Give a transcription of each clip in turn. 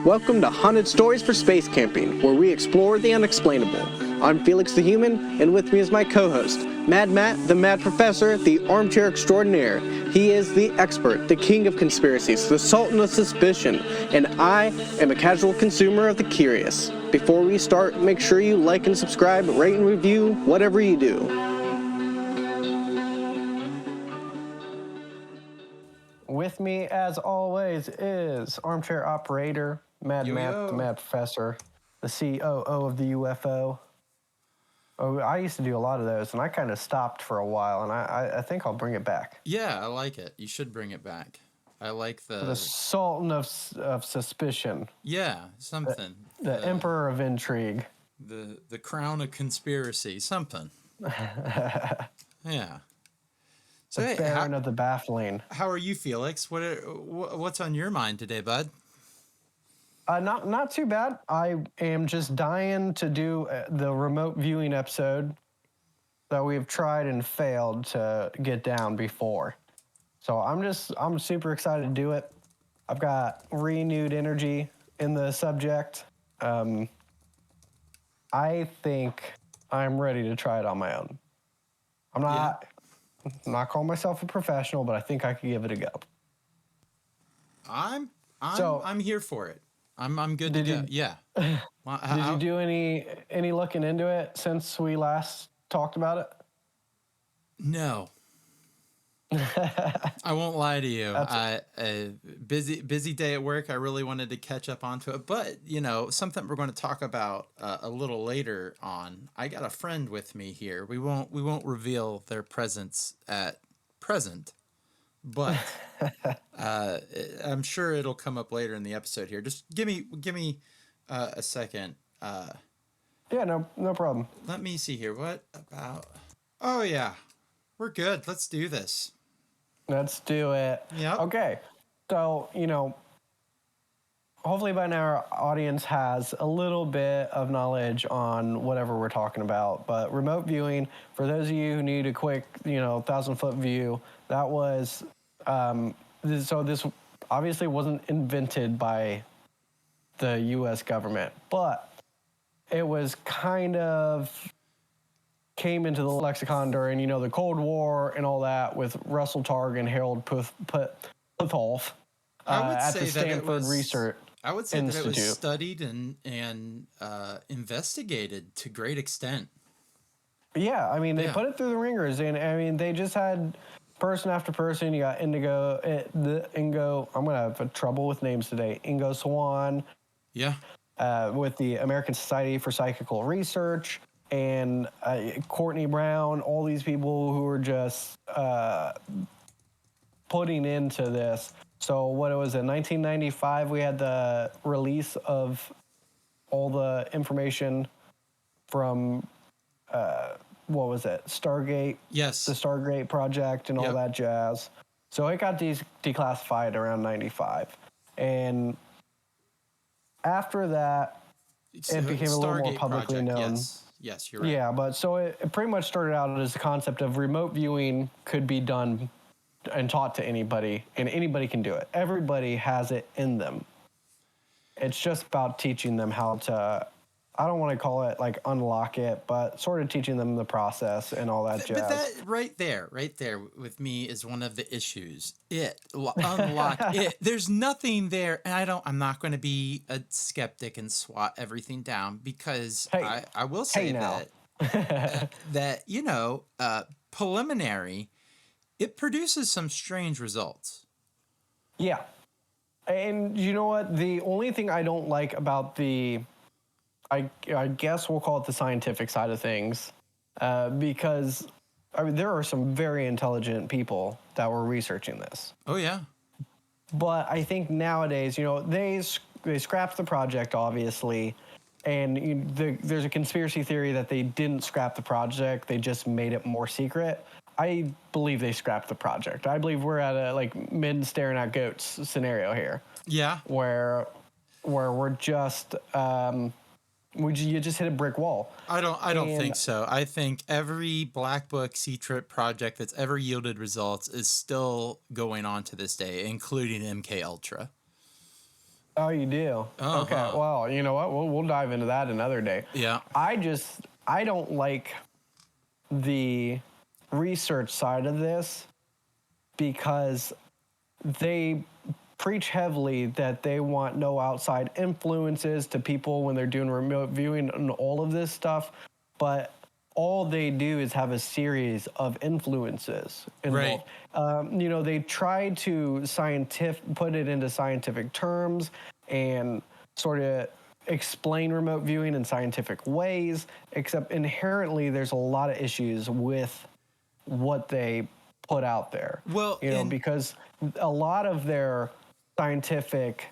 Welcome to Haunted Stories for Space Camping, where we explore the unexplainable. I'm Felix the Human, and with me is my co-host, Mad Matt, the Mad Professor, the Armchair Extraordinaire. He is the expert, the king of conspiracies, the sultan of suspicion, and I am a casual consumer of the curious. Before we start, make sure you like and subscribe, rate and review, whatever you do. With me, as always, is Armchair Operator, Mad Matt, the Mad Professor, the COO of the UFO. Oh, I used to do a lot of those, and I kind of stopped for a while, and I think I'll bring it back. Yeah, I like it. You should bring it back. I like The Sultan of Suspicion. Yeah, something. The Emperor of Intrigue. The Crown of Conspiracy, something. Yeah. So, the Baron of the Baffling. How are you, Felix? What's on your mind today, bud? Not too bad. I am just dying to do the remote viewing episode that we've tried and failed to get down before. So I'm super excited to do it. I've got renewed energy in the subject. I think I'm ready to try it on my own. I'm not calling myself a professional, but I think I could give it a go. I'm here for it. I'm good to go. Yeah. Well, did you do any looking into it since we last talked about it? No. I won't lie to you. Busy day at work. I really wanted to catch up onto it, but something we're going to talk about a little later on. I got a friend with me here. We won't reveal their presence at present, but I'm sure it'll come up later in the episode here. Just give me a second. Yeah, no problem. Let me see here. What about? Oh yeah, we're good. Let's do this. Let's do it. Yeah. Okay. So, hopefully by now our audience has a little bit of knowledge on whatever we're talking about. But remote viewing, for those of you who need a quick, 1,000-foot view, that was, this obviously wasn't invented by the U.S. government, but it was kind of came into the lexicon during, the Cold War and all that with Russell Targ and Harold Puthoff at the Stanford Research Institute. I would say that it was studied and investigated to great extent. Yeah, they put it through the ringers, and they just had person after person. You got Ingo. I'm gonna have trouble with names today. Ingo Swann. Yeah. With the American Society for Psychical Research. And Courtney Brown, all these people who were just putting into this. So what it was in 1995, we had the release of all the information from, what was it, Stargate? Yes. The Stargate project and all that jazz. So it got declassified around 95. And after that, it became a little more publicly known. Yes, you're right. Yeah, but so it pretty much started out as the concept of remote viewing could be done and taught to anybody, and anybody can do it. Everybody has it in them. It's just about teaching them how to, I don't want to call it like unlock it, but sort of teaching them the process and all that jazz. But that right there with me is one of the issues. Unlock it. There's nothing there, and I'm not going to be a skeptic and swat everything down because I will say that preliminary, it produces some strange results. Yeah. And you know what? The only thing I don't like about I guess we'll call it the scientific side of things, because there are some very intelligent people that were researching this. Oh, yeah. But I think nowadays, they scrapped the project, obviously, and there's a conspiracy theory that they didn't scrap the project, they just made it more secret. I believe they scrapped the project. I believe we're at a men staring at goats scenario here. Yeah. Where we're just you just hit a brick wall. I don't think so. I think every Black Book C-Trip project that's ever yielded results is still going on to this day, including MK Ultra. Oh, you do? Okay. Uh-huh. Well, you know what? We'll dive into that another day. Yeah. I don't like the research side of this because they preach heavily that they want no outside influences to people when they're doing remote viewing and all of this stuff, but all they do is have a series of influences Right. involved. You know, they try to put it into scientific terms and sort of explain remote viewing in scientific ways, except inherently there's a lot of issues with what they put out there. Well, You know, and because a lot of their scientific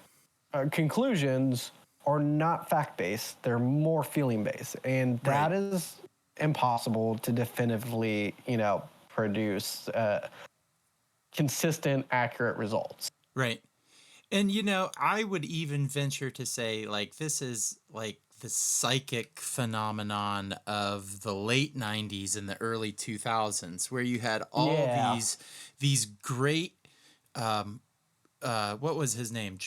conclusions are not fact based, they're more feeling based. And right. that is impossible to definitively, you know, produce consistent, accurate results. Right. And I would even venture to say like this is like the psychic phenomenon of the late 90s and the early 2000s where you had all Yeah. these great what was his name?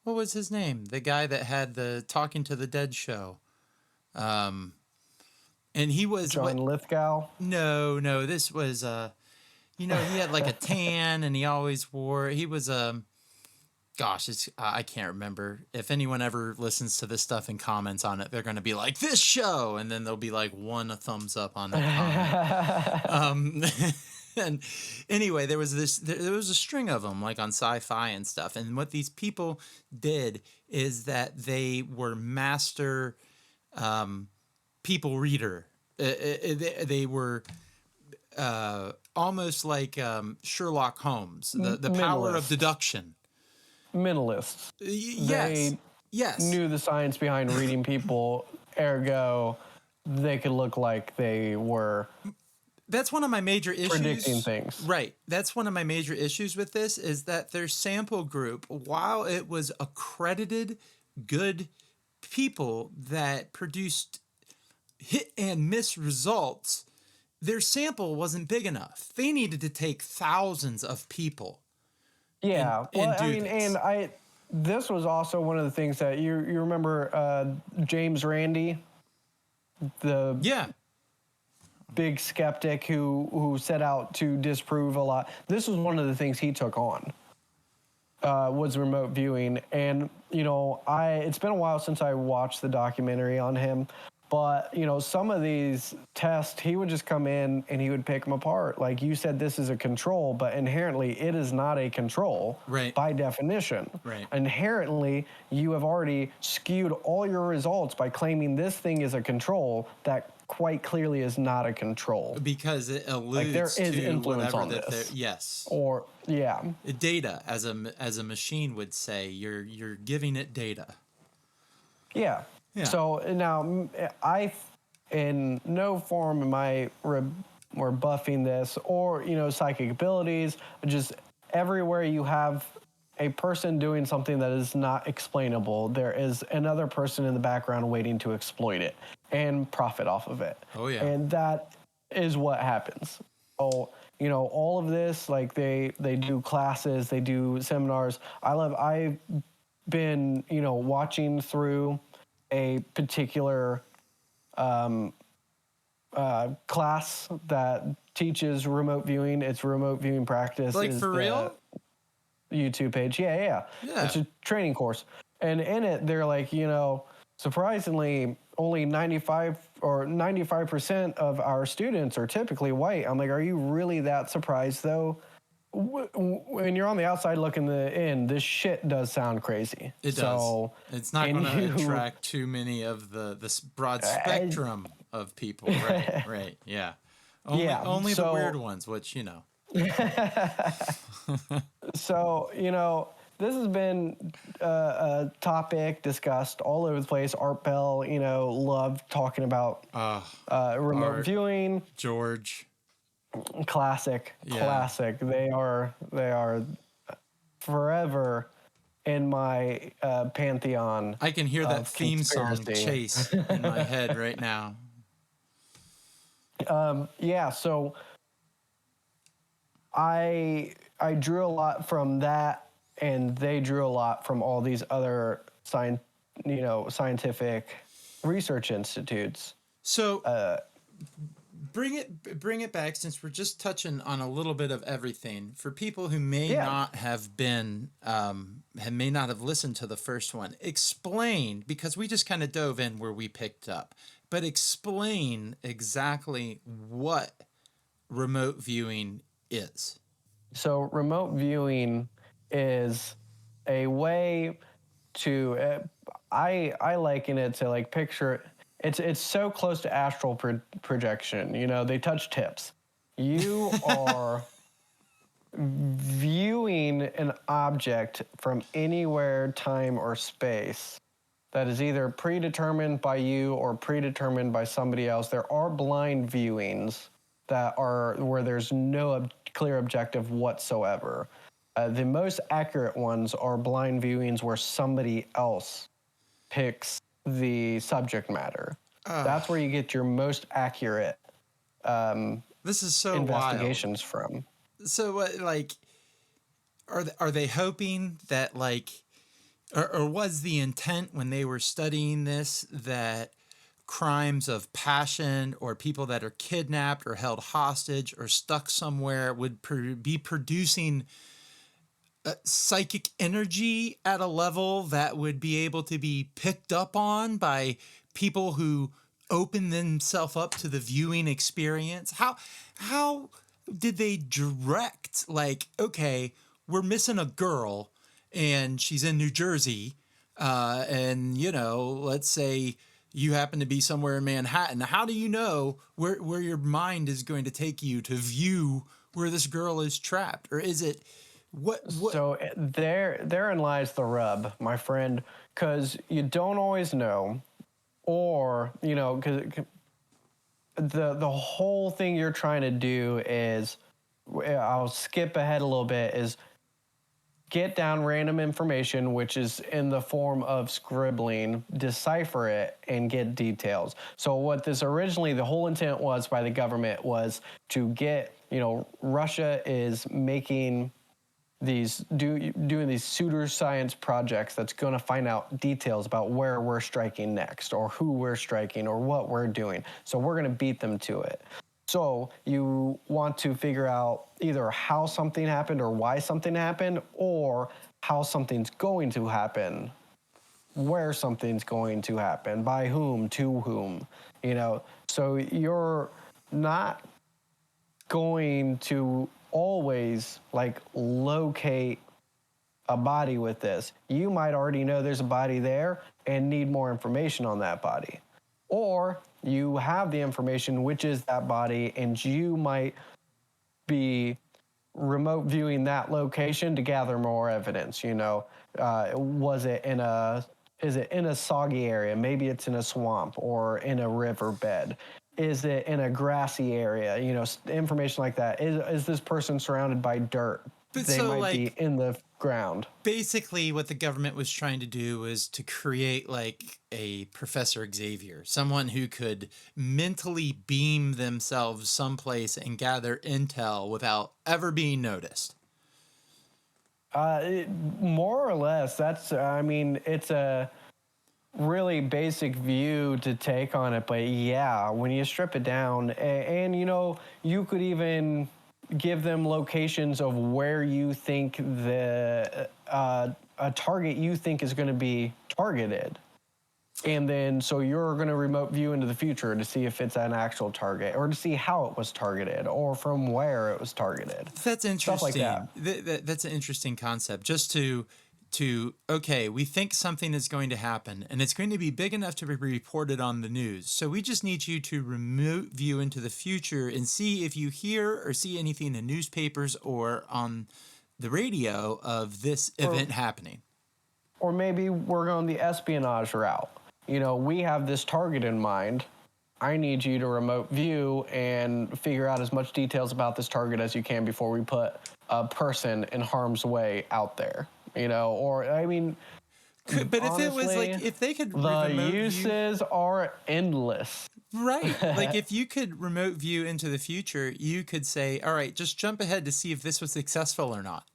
What was his name? The guy that had the Talking to the Dead show. And he was John what Lithgow. no, this was he had like a tan and he always wore he was gosh, I can't remember. If anyone ever listens to this stuff and comments on it, they're going to be like, this show. And then there'll be like one thumbs up on that comment. And anyway, there was a string of them like on sci-fi and stuff. And what these people did is that they were master people reader. They were almost like Sherlock Holmes, the power of Mentalists. deduction. Mentalists. Yes. They Yes. knew the science behind reading people, ergo, they could look like they were That's one of my major issues. predicting things. Right. That's one of my major issues with this is that their sample group, while it was accredited good people that produced hit and miss results, their sample wasn't big enough. They needed to take thousands of people. Yeah. Well, And I do mean, this. and this was also one of the things that you remember James Randi, the Yeah. big skeptic who set out to disprove a lot. This was one of the things he took on. Was remote viewing, and it's been a while since I watched the documentary on him, but some of these tests he would just come in and he would pick them apart. Like you said, this is a control, but inherently it is not a control. Right. By definition. Right. Inherently, you have already skewed all your results by claiming this thing is a control that quite clearly is not a control. Because it alludes Like there is to influence whatever on that this. yes. Or yeah. Data, as a machine would say, you're giving it data. Yeah. Yeah. So now in no form am I rebuffing this or, psychic abilities, just everywhere you have a person doing something that is not explainable, there is another person in the background waiting to exploit it and profit off of it. Oh, yeah. And that is what happens. So, all of this, like they do classes, they do seminars. I've been, watching through a particular class that teaches remote viewing. It's remote viewing practice. Like is for the real? YouTube page. Yeah. It's a training course. And in it, they're like, surprisingly, only 95% of our students are typically white. I'm like, are you really that surprised, though? When you're on the outside looking in, this shit does sound crazy. It does. It's not going to attract too many of this broad spectrum of people. Right, right, yeah. Only the weird ones, which, So, this has been a topic discussed all over the place. Art Bell, loved talking about remote viewing. George. Classic. They are forever in my pantheon. I can hear that theme song chase in my head right now. So I drew a lot from that and they drew a lot from all these other scientific research institutes. So bring it back, since we're just touching on a little bit of everything for people who may Yeah. not have been may not have listened to the first one. Explain, because we just kind of dove in where we picked up, but explain exactly what remote viewing is. So remote viewing is a way to I liken it to like picture it's so close to astral projection. They touch tips. You are viewing an object from anywhere, time, or space that is either predetermined by you or predetermined by somebody else. There are blind viewings that are where there's no clear objective whatsoever. The most accurate ones are blind viewings where somebody else picks the subject matter. That's where you get your most accurate This is so investigations from. So what, like, are they hoping that, like, or was the intent when they were studying this that crimes of passion or people that are kidnapped or held hostage or stuck somewhere would be producing psychic energy at a level that would be able to be picked up on by people who open themselves up to the viewing experience? How did they direct, like, okay, we're missing a girl and she's in New Jersey, and let's say you happen to be somewhere in Manhattan. How do you know where your mind is going to take you to view where this girl is trapped? Or is it what? So therein lies the rub, my friend, because you don't always know, or because the whole thing you're trying to do is, I'll skip ahead a little bit, is get down random information, which is in the form of scribbling, decipher it, and get details. So what this originally, the whole intent was by the government was to get, Russia is making doing these pseudoscience projects that's going to find out details about where we're striking next, or who we're striking, or what we're doing. So we're going to beat them to it. So you want to figure out either how something happened or why something happened, or how something's going to happen, where something's going to happen, by whom, to whom, So you're not going to always locate a body with this. You might already know there's a body there and need more information on that body. Or you have the information, which is that body, and you might be remote viewing that location to gather more evidence. Is it in a soggy area? Maybe it's in a swamp or in a riverbed. Is it in a grassy area? Information like that. Is this person surrounded by dirt? But They so, might be in the ground. basically what the government was trying to do was to create like a Professor Xavier, someone who could mentally beam themselves someplace and gather intel without ever being noticed. More or less. It's a really basic view to take on it, but yeah, when you strip it down, and you could even give them locations of where you think a target you think is going to be targeted, and then so you're going to remote view into the future to see if it's an actual target, or to see how it was targeted, or from where it was targeted. That's interesting. Stuff like that. That's an interesting concept. Just to okay, we think something is going to happen and it's going to be big enough to be reported on the news. So we just need you to remote view into the future and see if you hear or see anything in newspapers or on the radio of this event happening. Or maybe we're going the espionage route. We have this target in mind. I need you to remote view and figure out as much details about this target as you can before we put a person in harm's way out there. But But honestly, if it was like, if they could the uses are endless. Right. Like if you could remote view into the future, you could say, all right, just jump ahead to see if this was successful or not.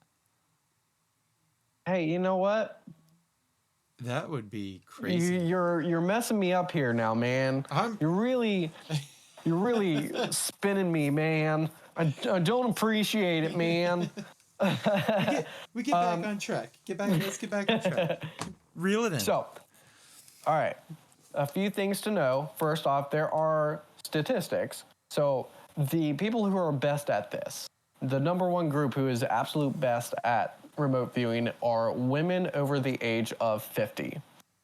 Hey, you know what? That would be crazy. You're messing me up here now, man. I'm You're really spinning me, man. I don't appreciate it, man. we get back on track. Let's get back on track. Reel it in. So, all right. A few things to know. First off, there are statistics. So, the people who are best at this, the number one group who is absolute best at remote viewing are women over the age of 50.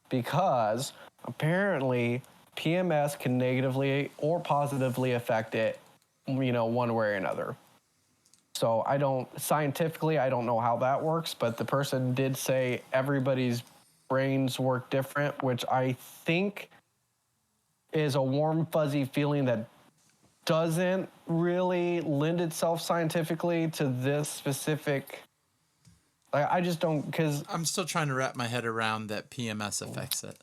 Because apparently PMS can negatively or positively affect it, one way or another. So scientifically, I don't know how that works, but the person did say everybody's brains work different, which I think is a warm, fuzzy feeling that doesn't really lend itself scientifically to this specific. I just don't, because I'm still trying to wrap my head around that PMS affects it.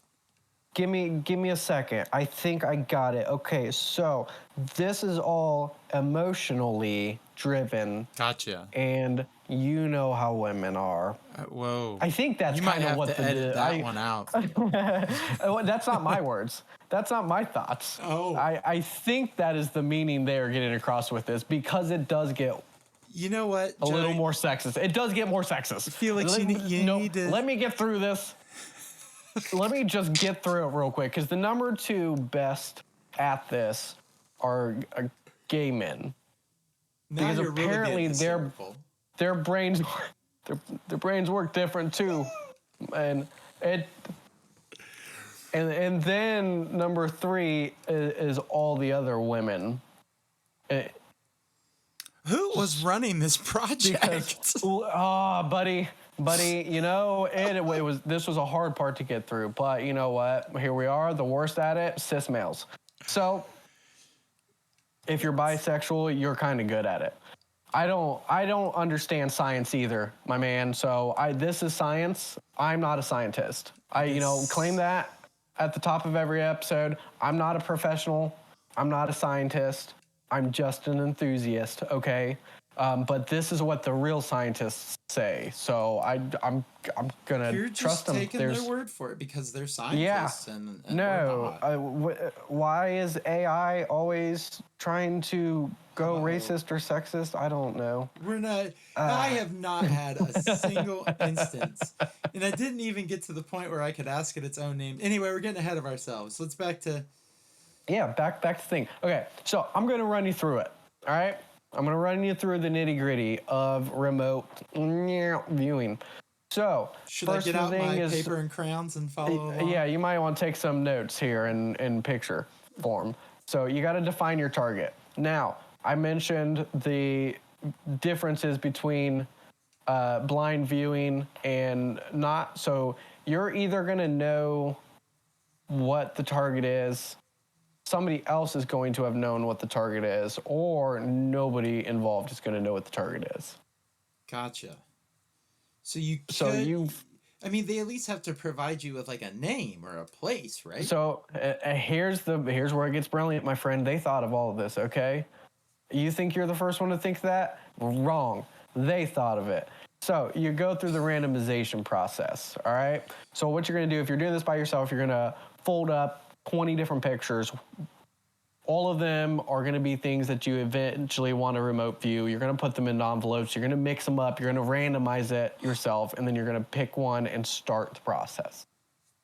give me a second. I think I got it. Okay, so this is all emotionally driven. Gotcha. And you know how women are. Whoa. I think that's you might kind of have what to edit that one out. That's not my words. That's not my thoughts. Oh. I think that is the meaning they are getting across with this, because it does get You know what? a little more sexist. It does get more sexist. Felix, you need to... Let me get through this. Let me just get through it real quick, because the number two best at this are gay men. Now Because you're apparently really hysterical. their brains their brains work different too, and then number three is all the other women. Who was running this project? Buddy, this was a hard part to get through, but you know what? Here we are, the worst at it, cis males. So if you're bisexual, you're kind of good at it. I don't understand science either, my man. So this is science. I'm not a scientist. I claim that at the top of every episode. I'm not a professional. I'm not a scientist. I'm just an enthusiast, okay? But this is what the real scientists say. So I'm gonna trust them. You're just taking their word for it because they're scientists. And no. Why is AI always trying to go racist or sexist? I don't know. We're not. I have not had a single instance, and I didn't even get to the point where I could ask it its own name. Anyway, we're getting ahead of ourselves. Let's back to. Yeah, back to the thing. Okay, so I'm gonna run you through it. All right, I'm gonna run you through the nitty gritty of remote viewing. So should I get out my paper and crayons and follow along? Yeah, you might want to take some notes here in picture form. So you got to define your target. Now, I mentioned the differences between blind viewing and not. So you're either going to know what the target is, somebody else is going to have known what the target is, or nobody involved is going to know what the target is. Gotcha. So I mean, they at least have to provide you with like a name or a place, right? So here's where it gets brilliant, my friend. They thought of all of this, okay? You think you're the first one to think that? Wrong. They thought of it. So you go through the randomization process, all right? So what you're going to do, if you're doing this by yourself, you're going to fold up 20 different pictures. All of them are going to be things that you eventually want to remote view. You're going to put them in envelopes. You're going to mix them up. You're going to randomize it yourself, and then you're going to pick one and start the process.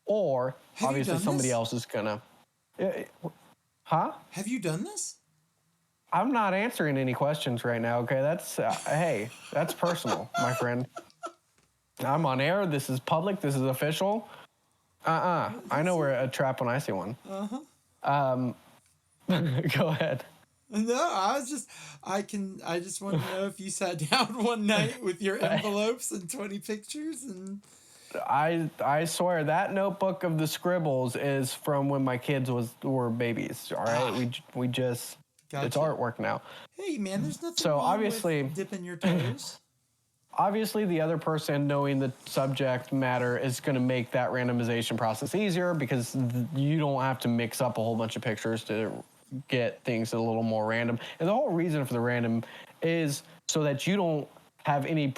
Or obviously somebody else is going to. Huh? Have you done this? I'm not answering any questions right now. Okay, that's hey, that's personal, my friend. I'm on air. This is public. This is official. I know we're a trap when I see one. Go ahead. No, I just want to know if you sat down one night with your envelopes and 20 pictures and. I swear that notebook of the scribbles is from when my kids were babies. All right, we just it's artwork now. Hey man, there's nothing wrong with dipping your toes. Obviously, the other person knowing the subject matter is going to make that randomization process easier because you don't have to mix up a whole bunch of pictures to get things a little more random. And the whole reason for the random is so that you don't have any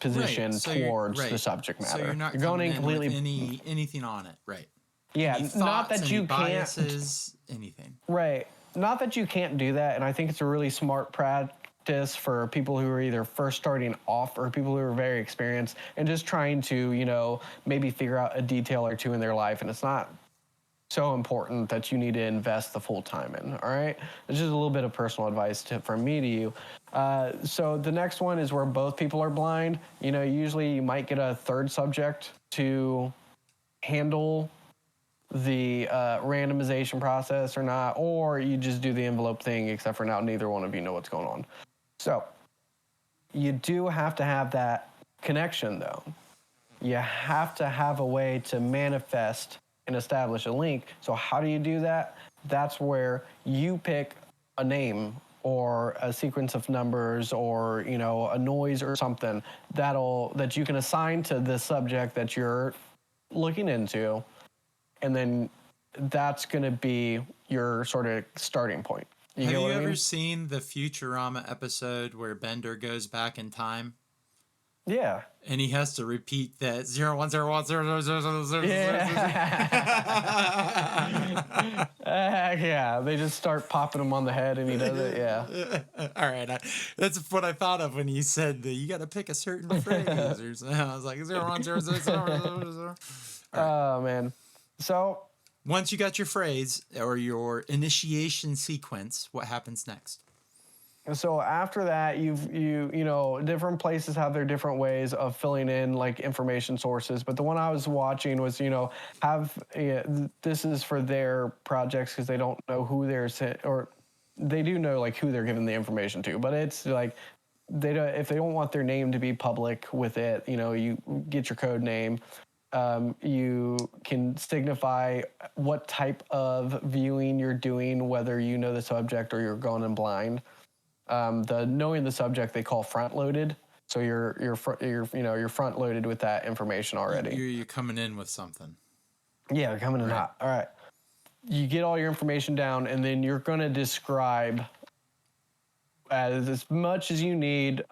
position towards the subject matter. So you're not going in completely with anything on it, right? Yeah, Any thoughts, not that you biases, anything. Right. Not that you can't do that, and I think it's a really smart practice for people who are either first starting off or people who are very experienced and just trying to, maybe figure out a detail or two in their life, and it's not so important that you need to invest the full time in, all right? It's just a little bit of personal advice from me to you. So the next one is where both people are blind. Usually you might get a third subject to handle the randomization process or not, or you just do the envelope thing, except for now neither one of you know what's going on. So you do have to have that connection, though. You have to have a way to manifest and establish a link. So how do you do that? That's where you pick a name or a sequence of numbers or a noise or something that you can assign to the subject that you're looking into, and then that's going to be your sort of starting point. Have you ever seen the Futurama episode where Bender goes back in time? Yeah. And he has to repeat that 01010000. Yeah, they just start popping him on the head and he does it. Yeah. All right. That's what I thought of when you said that you got to pick a certain phrase or something. I was like 010000. Oh, man. So once you got your phrase or your initiation sequence, what happens next? So after that, different places have their different ways of filling in like information sources. But the one I was watching was, this is for their projects because they don't know who or they do know like who they're giving the information to. But it's like if they don't want their name to be public with it, you get your code name. You can signify what type of viewing you're doing, whether you know the subject or you're going in blind. Knowing the subject they call front loaded, so you're front loaded with that information already. You're coming in with something. Yeah, you're coming in hot. All right, you get all your information down, and then you're going to describe as much as you need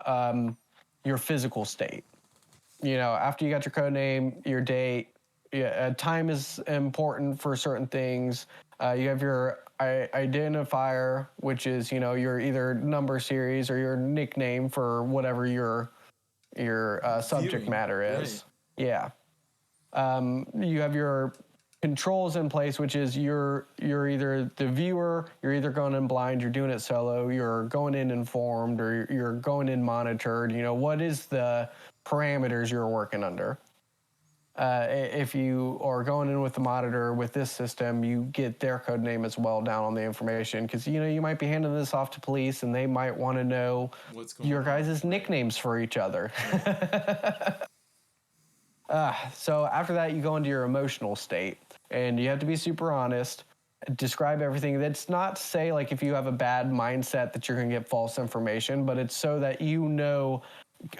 your physical state. After you got your code name, your date, time is important for certain things. You have your identifier, which is, your either number series or your nickname for whatever your subject matter is. Right. Yeah. You have your controls in place, which is you're either the viewer, you're either going in blind, you're doing it solo, you're going in informed, or you're going in monitored. What is the parameters you're working under? If you are going in with the monitor with this system, you get their code name as well down on the information because, you might be handing this off to police and they might want to know your guys' nicknames for each other. So after that, you go into your emotional state and you have to be super honest, describe everything. That's not to say like if you have a bad mindset that you're going to get false information, but it's so that you know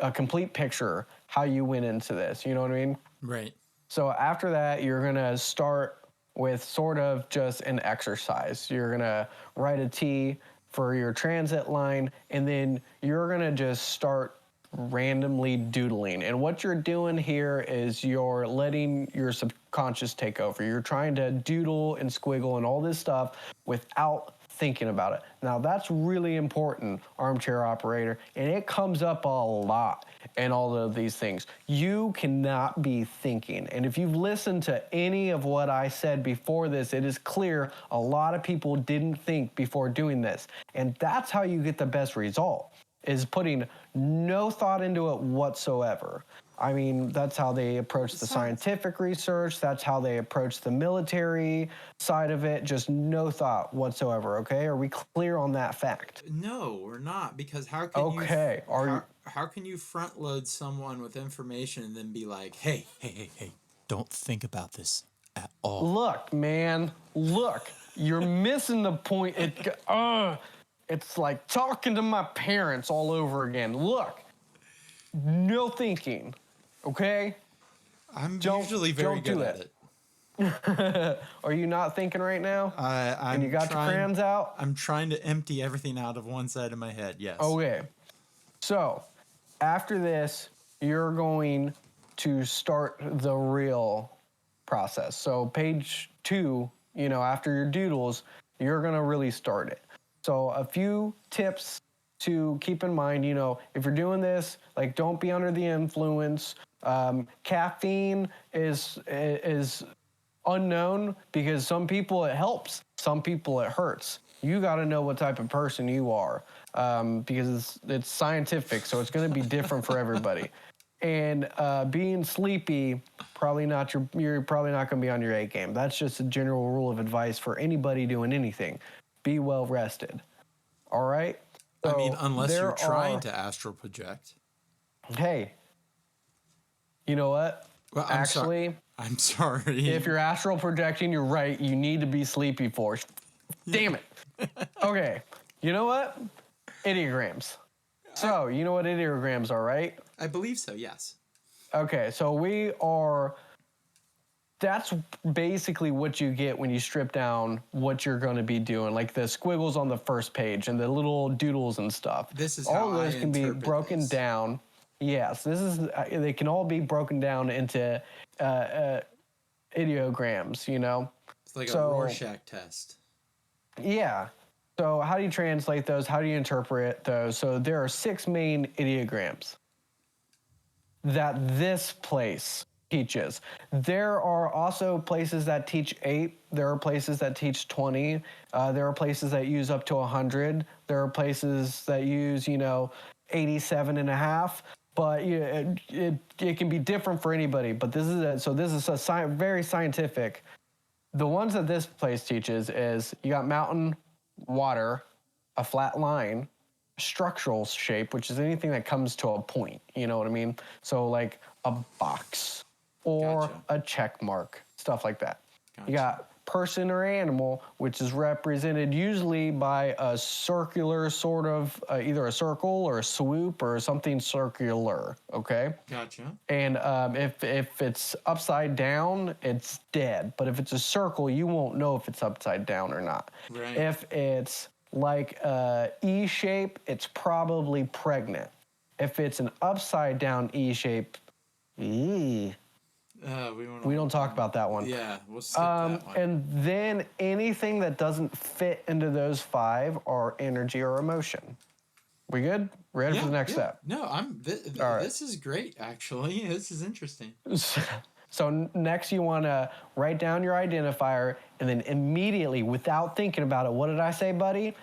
a complete picture how you went into this. You know what I mean? Right. So after that, you're going to start with sort of just an exercise. You're going to write a T for your transit line, and then you're going to just start randomly doodling. And what you're doing here is you're letting your subconscious take over. You're trying to doodle and squiggle and all this stuff without thinking about it. Now, that's really important, armchair operator, and it comes up a lot in all of these things. You cannot be thinking. And if you've listened to any of what I said before this, it is clear a lot of people didn't think before doing this. And that's how you get the best result, is putting no thought into it whatsoever. I mean, that's how they approach the scientific research. That's how they approach the military side of it. Just no thought whatsoever, okay? Are we clear on that fact? No, we're not, because how can you front load someone with information and then be like, hey, don't think about this at all? Look, man, you're missing the point. It's like talking to my parents all over again. Look, no thinking. Okay? I'm usually very good at it. Are you not thinking right now? And you got your crayons out? I'm trying to empty everything out of one side of my head, yes. Okay. So, after this, you're going to start the real process. So page 2, after your doodles, you're going to really start it. So a few tips to keep in mind, if you're doing this, like don't be under the influence. Caffeine is unknown because some people it helps, some people it hurts. You got to know what type of person you are, because it's scientific, so it's going to be different for everybody. And being sleepy, you're probably not going to be on your A game. That's just a general rule of advice for anybody doing anything. Be well rested. All right. I So mean, unless you're trying to astral project. Hey, you know what? Well, Actually, I'm sorry. if you're astral projecting, you're right. You need to be sleepy for. Damn it. Okay. You know what? Ideograms. So, you know what ideograms are, right? I believe so, yes. Okay, so that's basically what you get when you strip down what you're going to be doing, like the squiggles on the first page and the little doodles and stuff. This is all how those I can be interpret broken this. down. Yes, they can all be broken down into ideograms, It's like a Rorschach test. Yeah. So how do you translate those? How do you interpret those? So there are 6 main ideograms that this place teaches. There are also places that teach 8. There are places that teach 20. There are places that use up to 100. There are places that use, 87 and a half. But it can be different for anybody. But this is very scientific. The ones that this place teaches is you got mountain, water, a flat line, structural shape, which is anything that comes to a point. You know what I mean? So like a box or Gotcha. a check mark, stuff like that. Gotcha. You got person or animal, which is represented usually by a circular sort of, either a circle or a swoop or something circular, okay? Gotcha. And if it's upside down, it's dead. But if it's a circle, you won't know if it's upside down or not. Right. If it's like a E shape, it's probably pregnant. If it's an upside down E shape, we don't talk about that one. Yeah, we'll skip that one. And then anything that doesn't fit into those 5 are energy or emotion. We good? Ready for the next step? No, this is great, actually. This is interesting. So next you want to write down your identifier and then immediately, without thinking about it, what did I say, buddy?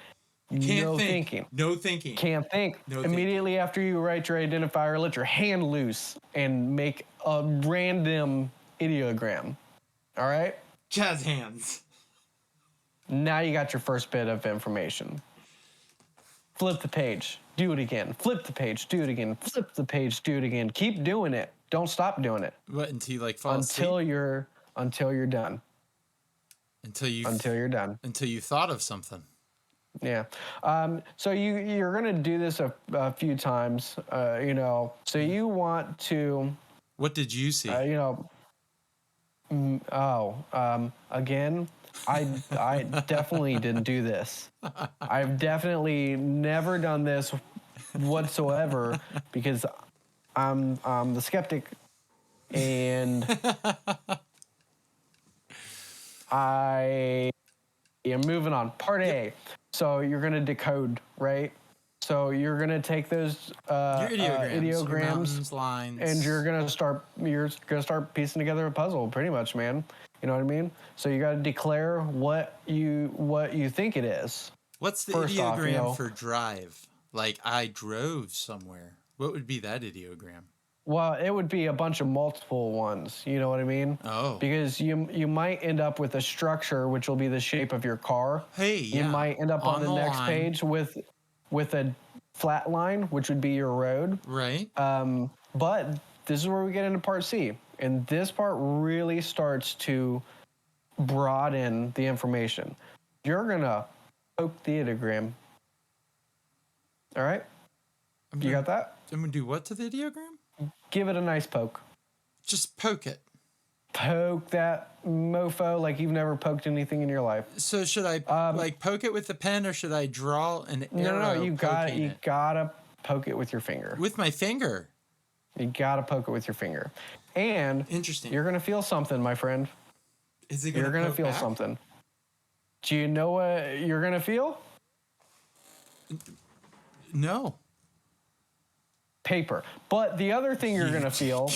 No thinking. Can't think. Immediately after you write your identifier, let your hand loose and make a random ideogram. All right? Jazz hands. Now you got your first bit of information. Flip the page. Do it again. Flip the page. Do it again. Flip the page. Do it again. Keep doing it. Don't stop doing it. What, until you fall asleep? Until you're done. Until you're done. Until you thought of something. Yeah. So you're going to do this a few times, so you want to... What did you see? Again, I definitely didn't do this. I've definitely never done this whatsoever because I'm the skeptic, and I am moving on. Part A. So you're gonna decode, right? So you're gonna take those ideograms, mountains, lines, and you're gonna start piecing together a puzzle, pretty much, man. You know what I mean? So you got to declare what you think it is. What's the ideogram for drive? Like I drove somewhere. What would be that ideogram? Well, it would be a bunch of multiple ones. You know what I mean? Oh. Because you might end up with a structure, which will be the shape of your car. Hey, yeah. You might end up on the next page with a flat line, which would be your road. Right. But this is where we get into part C. And this part really starts to broaden the information. You're going to poke the ideogram. All right? You got that? I'm going to do what to the ideogram? Give it a nice poke. Just poke it. Poke that mofo like you've never poked anything in your life. So should I poke it with a pen, or should I draw an arrow? No, you gotta poke it with your finger. With my finger? You got to poke it with your finger. And Interesting. you're going to feel something, my friend. Is it going You're to going to feel back? something. Do you know what you're going to feel? No. Paper. But the other thing you're going to feel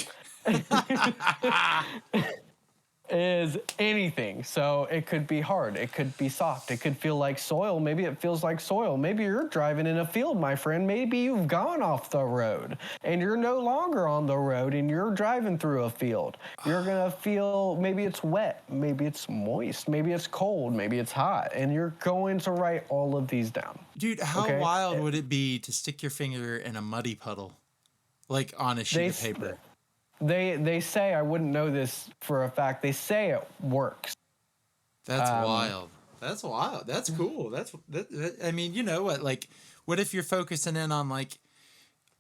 is anything. So it could be hard. It could be soft. It could feel like soil. Maybe it feels like soil. Maybe you're driving in a field, my friend. Maybe you've gone off the road and you're no longer on the road and you're driving through a field. You're going to feel maybe it's wet. Maybe it's moist. Maybe it's cold. Maybe it's hot. And you're going to write all of these down. Dude, how wild would it be to stick your finger in a muddy puddle? Like on a sheet of paper? They say, I wouldn't know this for a fact, they say it works. That's wild. That's wild. That's cool. I mean, you know what? Like, what if you're focusing in on like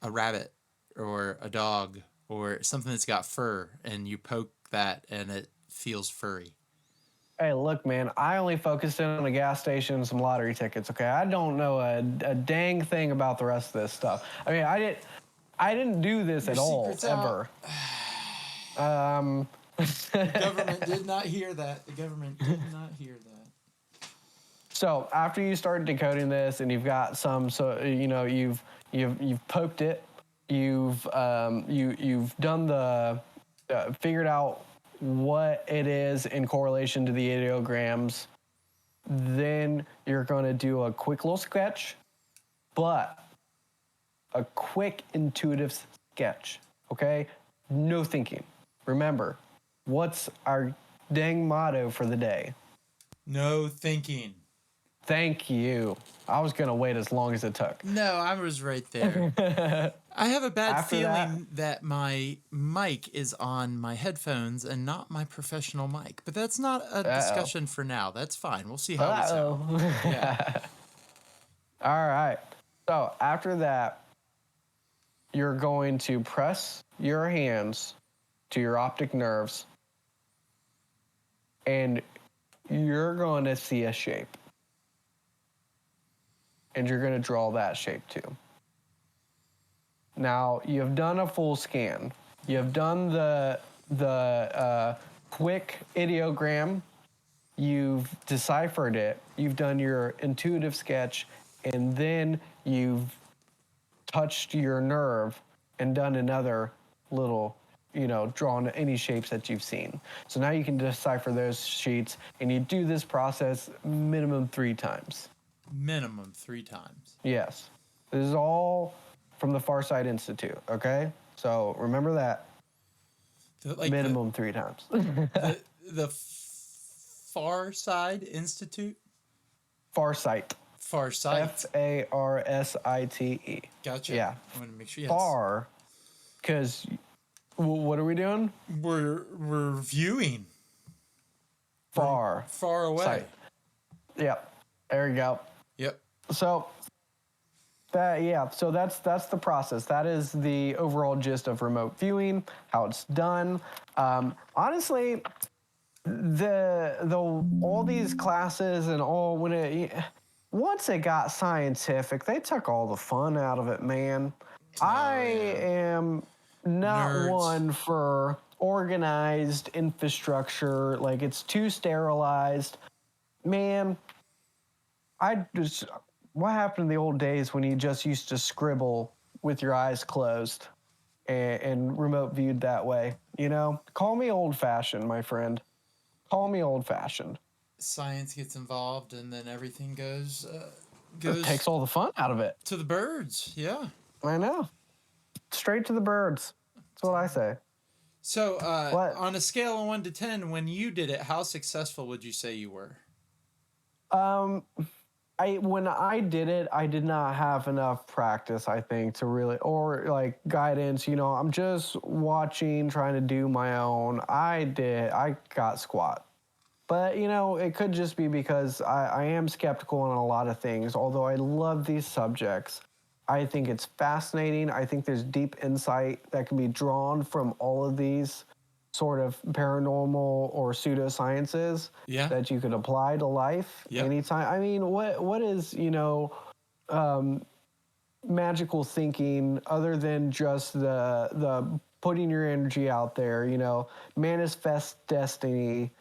a rabbit or a dog or something that's got fur and you poke that and it feels furry? Hey, look, man, I only focused in on a gas station and some lottery tickets, okay? I don't know a dang thing about the rest of this stuff. I mean, I didn't do this at all, ever. The government did not hear that. The government did not hear that. So after you start decoding this and you've got some, so you know you've poked it, you've done the figured out what it is in correlation to the ideograms. Then you're going to do a quick little sketch, but a quick intuitive sketch, okay? No thinking. Remember, what's our dang motto for the day? No thinking. Thank you. I was going to wait as long as it took. No, I was right there. I have a bad feeling that my mic is on my headphones and not my professional mic. But that's not a discussion for now. That's fine. We'll see how we sound. Yeah. All right. So after that, you're going to press your hands to your optic nerves, and you're going to see a shape. And you're going to draw that shape too. Now, you've done a full scan. You've done the quick ideogram. You've deciphered it. You've done your intuitive sketch, and then you've touched your nerve and done another little, drawn any shapes that you've seen. So now you can decipher those sheets, and you do this process minimum 3 times. Minimum 3 times. Yes. This is all from the Farsight Institute, okay? So remember that. Minimum 3 times. the Farsight Institute? Farsight. Farsight. Farsite. Gotcha. Yeah. I want to make sure. Far, because what are we doing? We're viewing. Far away. Sight. Yep. There you go. Yep. So so that's the process. That is the overall gist of remote viewing, how it's done. Honestly, all these classes and all once it got scientific, they took all the fun out of it, man. I am not one for organized infrastructure. Like, it's too sterilized. Man, what happened in the old days when you just used to scribble with your eyes closed and remote viewed that way? Call me old-fashioned, my friend. Call me old-fashioned. Science gets involved, and then everything goes. It takes all the fun out of it. To the birds, yeah. I know. Straight to the birds. That's what I say. So, on a scale of 1 to 10, when you did it, how successful would you say you were? When I did it, I did not have enough practice, I think, to really, or like guidance. I'm just watching, trying to do my own. I got squat. But, it could just be because I am skeptical on a lot of things. Although I love these subjects, I think it's fascinating. I think there's deep insight that can be drawn from all of these sort of paranormal or pseudosciences that you could apply to life anytime. I mean, what is, magical thinking other than just the putting your energy out there, manifest destiny.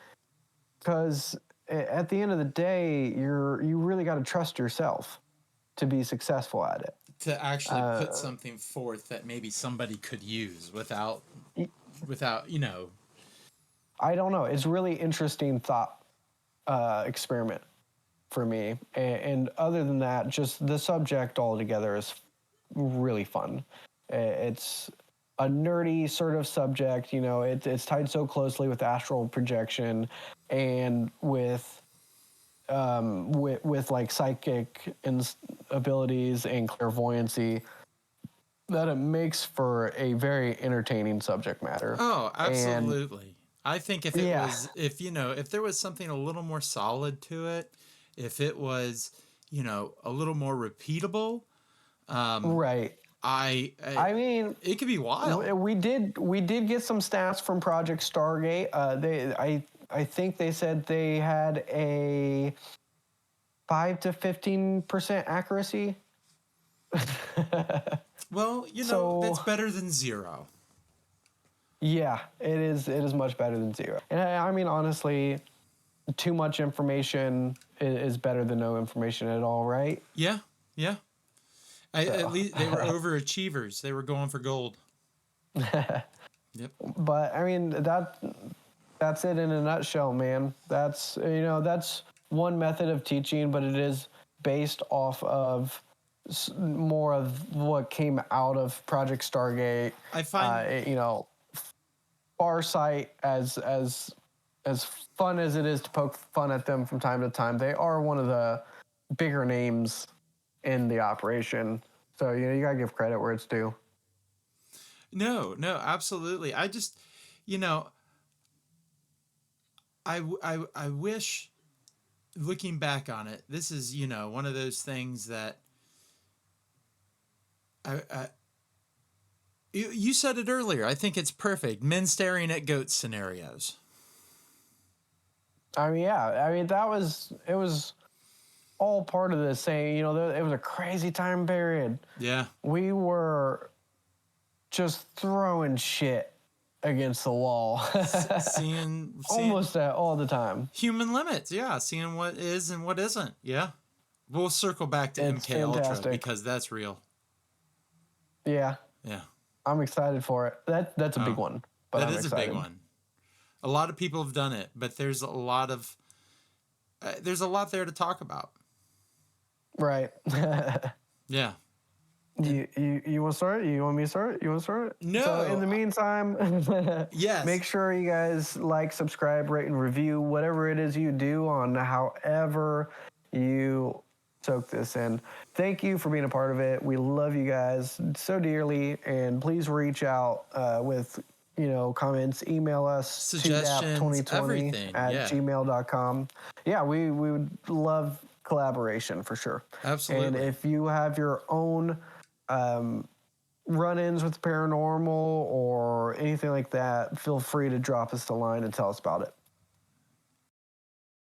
Because at the end of the day, you really got to trust yourself to be successful at it. To actually put something forth that maybe somebody could use without, I don't know. It's really interesting thought experiment for me. And other than that, just the subject altogether is really fun. It's a nerdy sort of subject, it's tied so closely with astral projection and with like psychic abilities and clairvoyancy, that it makes for a very entertaining subject matter. Oh, absolutely. I think if it Yeah. was, if there was something a little more solid to it, if it was, a little more repeatable, Right. I mean, it could be wild. we did get some stats from Project Stargate. I think they said they had a 5 to 15% accuracy. Well, that's better than zero. Yeah, it is. It is much better than zero. And I mean, honestly, too much information is better than no information at all, right? Yeah, yeah. At least they were overachievers. They were going for gold. Yep. But I mean, that's it in a nutshell, man. That's one method of teaching, but it is based off of more of what came out of Project Stargate. I find Farsight, as fun as it is to poke fun at them from time to time, they are one of the bigger names in the operation. So you gotta give credit where it's due. No, absolutely. I just, I wish, looking back on it, this is one of those things that you said it earlier. I think it's perfect. Men staring at goats scenarios. I mean, yeah. I mean, it was all part of the same. It was a crazy time period. Yeah. We were just throwing shit against the wall. seeing almost all the time. Human limits. Yeah. Seeing what is and what isn't. Yeah. We'll circle back to It's MK Ultra fantastic. because that's real. Yeah. Yeah. I'm excited for it. That's a big one. But that is a big one. A lot of people have done it, but there's a lot there to talk about. Right. Yeah. You want to start? You want me to start? You want to start? No. So in the meantime, yes. Make sure you guys like, subscribe, rate, and review whatever it is you do on however you soak this in. Thank you for being a part of it. We love you guys so dearly, and please reach out with comments. Email us, suggestions, everything gmail.com. Yeah, we would love collaboration for sure. Absolutely. And if you have your own run-ins with the paranormal or anything like that, feel free to drop us a line and tell us about it.